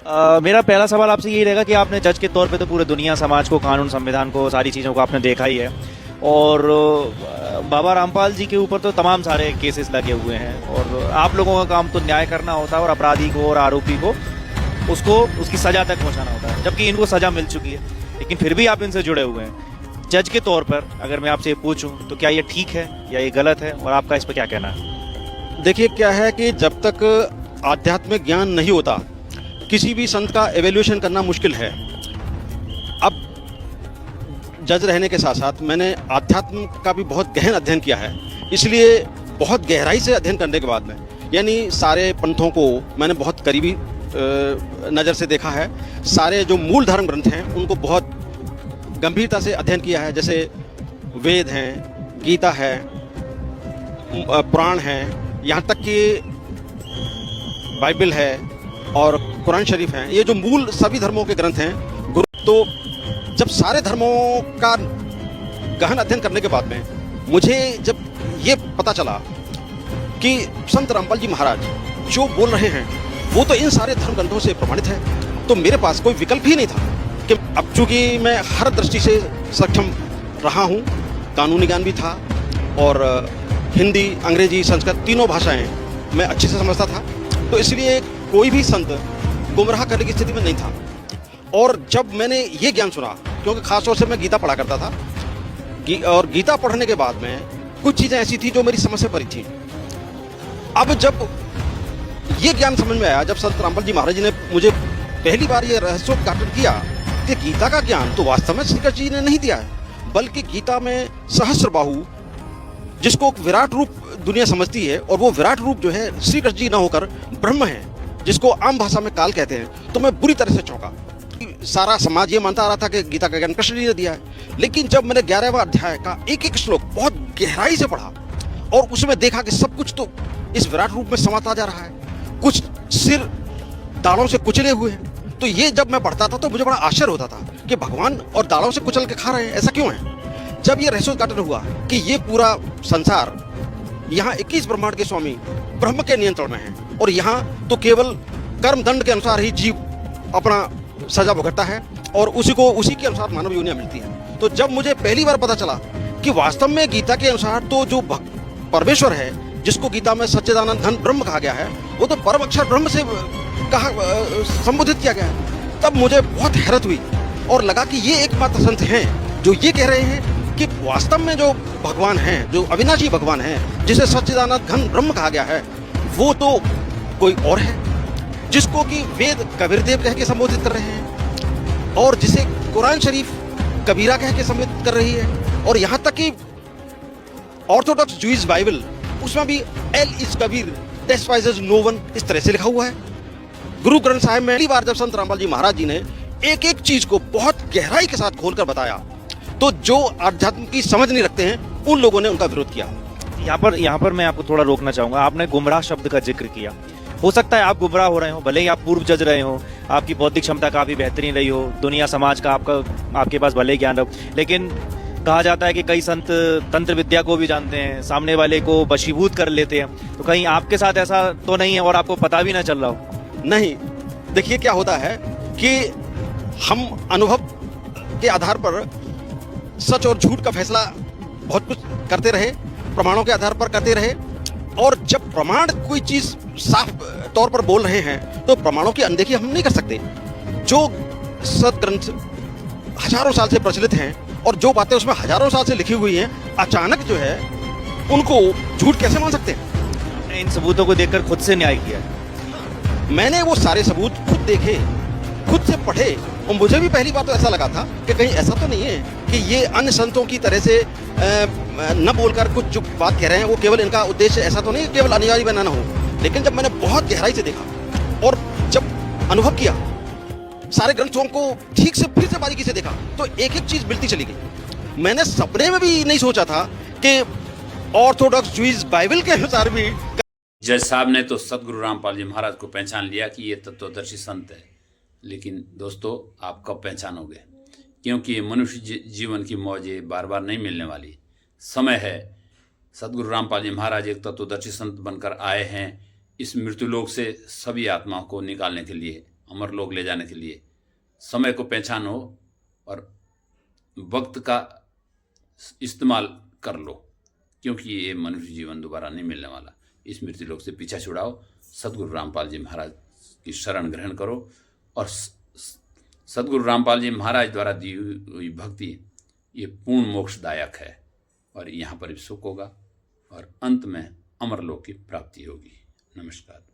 मेरा पहला सवाल आपसे यही रहेगा कि आपने जज के तौर पे तो पूरे दुनिया समाज को, कानून, संविधान को, सारी चीज़ों को आपने देखा ही है। और बाबा रामपाल जी के ऊपर तो तमाम सारे केसेस लगे हुए हैं और आप लोगों का काम तो न्याय करना होता है और अपराधी को और आरोपी को उसको उसकी सज़ा तक पहुंचाना होता है, जबकि इनको सज़ा मिल चुकी है, लेकिन फिर भी आप इनसे जुड़े हुए हैं। जज के तौर पर अगर मैं आपसे पूछूं तो क्या ये ठीक है या ये गलत है, और आपका इस पर क्या कहना है? देखिए, क्या है कि जब तक आध्यात्मिक ज्ञान नहीं होता किसी भी संत का एवेल्यूएशन करना मुश्किल है। अब जज रहने के साथ साथ मैंने अध्यात्म का भी बहुत गहन अध्ययन किया है, इसलिए बहुत गहराई से अध्ययन करने के बाद में, यानी सारे पंथों को मैंने बहुत करीबी नज़र से देखा है। सारे जो मूल धर्म ग्रंथ हैं उनको बहुत गंभीरता से अध्ययन किया है, जैसे वेद हैं, गीता है, पुराण है, यहाँ तक कि बाइबल है और कुरान शरीफ है। ये जो मूल सभी धर्मों के ग्रंथ हैं, तो जब सारे धर्मों का गहन अध्ययन करने के बाद में मुझे जब ये पता चला कि संत रामपाल जी महाराज जो बोल रहे हैं वो तो इन सारे धर्म ग्रंथों से प्रमाणित है, तो मेरे पास कोई विकल्प ही नहीं था कि अब चूंकि मैं हर दृष्टि से सक्षम रहा हूँ, कानूनी ज्ञान भी था और हिंदी, अंग्रेजी, संस्कृत तीनों भाषाएं मैं अच्छे से समझता था, तो इसलिए कोई भी संत गुमराह करने की स्थिति में नहीं था। और जब मैंने ये ज्ञान सुना, क्योंकि खासतौर से मैं गीता पढ़ा करता था, और गीता पढ़ने के बाद में कुछ चीज़ें ऐसी थी जो मेरी समझ से परी थी। अब जब ये ज्ञान समझ में आया, जब संत रामपाल जी महाराज जी ने मुझे पहली बार ये रहस्योद्घाटन किया कि गीता का ज्ञान तो वास्तव में श्री कृष्ण जी ने नहीं दिया है, बल्कि गीता में सहस्त्रबाहु, जिसको विराट रूप दुनिया समझती है, और वो विराट रूप जो है श्री कृष्ण जी न होकर ब्रह्म है, जिसको आम भाषा में काल कहते हैं। तो मैं बुरी तरह से चौंका। सारा समाज ये मानता आ रहा था कि गीता का ज्ञान कृष्ण जी ने दिया है, लेकिन जब मैंने 11वां अध्याय का एक एक श्लोक बहुत गहराई से पढ़ा और उसमें देखा कि सब कुछ तो इस विराट रूप में समाता जा रहा है, कुछ सिर दालों से कुचले हुए हैं, तो ये जब मैं पढ़ता था तो मुझे बड़ा आश्चर्य होता था कि भगवान और दालों से कुचल के खा रहे हैं, ऐसा क्यों है। जब ये रहस्योद्घाटन हुआ कि ये पूरा संसार, यहाँ 21 ब्रह्मांड के स्वामी ब्रह्म के नियंत्रण में है, और यहाँ तो केवल कर्म दंड के अनुसार ही जीव अपना सजा भुगतता है और उसी के अनुसार मानव योनियां मिलती है। तो जब मुझे पहली बार पता चला कि वास्तव में गीता के अनुसार तो जो परमेश्वर है, जिसको गीता में सच्चिदानंद घन ब्रह्म कहा गया है, वो तो परम अक्षर ब्रह्म से कहा संबोधित किया गया है, तब मुझे बहुत हैरत हुई और लगा कि ये एकमात्र संत हैं जो ये कह रहे हैं कि वास्तव में जो भगवान हैं, जो अविनाशी भगवान हैं, जिसे सच्चिदानंद घन ब्रह्म कहा गया है, वो तो कोई और है, जिसको कि वेद कबीर देव कह के संबोधित कर रहे हैं, और जिसे कुरान शरीफ कबीरा कह के संबोधित कर रही है, और यहाँ तक कि ऑर्थोडॉक्स जूइश बाइबल, उसमें भी El is Kabir despises no one, इस तरह से लिखा हुआ है। गुरु ग्रंथ साहिब में पहली बार जब संत रामपाल जी महाराज जी ने एक एक चीज को बहुत गहराई के साथ खोलकर बताया, तो जो आध्यात्म की समझ नहीं रखते हैं उन लोगों ने उनका विरोध किया। यहाँ पर मैं आपको थोड़ा रोकना चाहूंगा। आपने गुमराह शब्द का जिक्र किया। हो सकता है आप गुमराह हो रहे हो, भले ही आप पूर्व जज रहे हो, आपकी बौद्धिक क्षमता काफी बेहतरीन रही हो, दुनिया समाज का आपके पास भले ज्ञान रहो, लेकिन कहा जाता है कि कई संत तंत्र विद्या को भी जानते हैं, सामने वाले को वशीभूत कर लेते हैं। तो कहीं आपके साथ ऐसा तो नहीं है और आपको पता भी ना चल रहा हो? नहीं, देखिए क्या होता है कि हम अनुभव के आधार पर सच और झूठ का फैसला बहुत कुछ करते रहे, प्रमाणों के आधार पर करते रहे, और जब प्रमाण कोई चीज साफ तौर पर बोल रहे हैं तो प्रमाणों की अनदेखी हम नहीं कर सकते। जो सदग्रंथ हजारों साल से प्रचलित हैं और जो बातें उसमें हजारों साल से लिखी हुई हैं, अचानक जो है उनको झूठ कैसे मान सकते हैं? इन सबूतों को देखकर खुद से न्याय किया है। मैंने वो सारे सबूत खुद देखे, खुद से पढ़े, और मुझे भी पहली बार तो ऐसा लगा था कि कहीं ऐसा तो नहीं है कि ये अन्य संतों की तरह से न बोलकर कुछ जो बात कह रहे हैं वो केवल इनका उद्देश्य ऐसा तो नहीं, केवल अनुयायी बनाना हो। लेकिन जब मैंने बहुत गहराई से देखा और जब अनुभव किया, सारे ग्रंथों को ठीक से फिर से बारीकी से देखा, तो एक एक चीज मिलती चली गई। मैंने सपने में भी नहीं सोचा था कि ऑर्थोडॉक्स जूइश बाइबल के अनुसार भी। जज साहब ने तो सदगुरु रामपाल जी महाराज को पहचान लिया कि ये तत्वदर्शी संत है, लेकिन दोस्तों आप कब पहचानोगे? क्योंकि मनुष्य जीवन की मौज ये बार बार नहीं मिलने वाली। समय है, सदगुरु रामपाल जी महाराज एक तत्वदर्शी संत बनकर आए हैं इस मृत्युलोक से सभी आत्माओं को निकालने के लिए। अमरलोक ले जाने के लिए समय को पहचानो और वक्त का इस्तेमाल कर लो, क्योंकि ये मनुष्य जीवन दोबारा नहीं मिलने वाला। इस मृत्युलोक से पीछा छुड़ाओ, सदगुरु रामपाल जी महाराज की शरण ग्रहण करो और सदगुरु रामपाल जी महाराज द्वारा दी हुई भक्ति ये पूर्ण मोक्षदायक है और यहाँ पर भी सुख होगा और अंत में अमरलोक की प्राप्ति होगी। नमस्कार।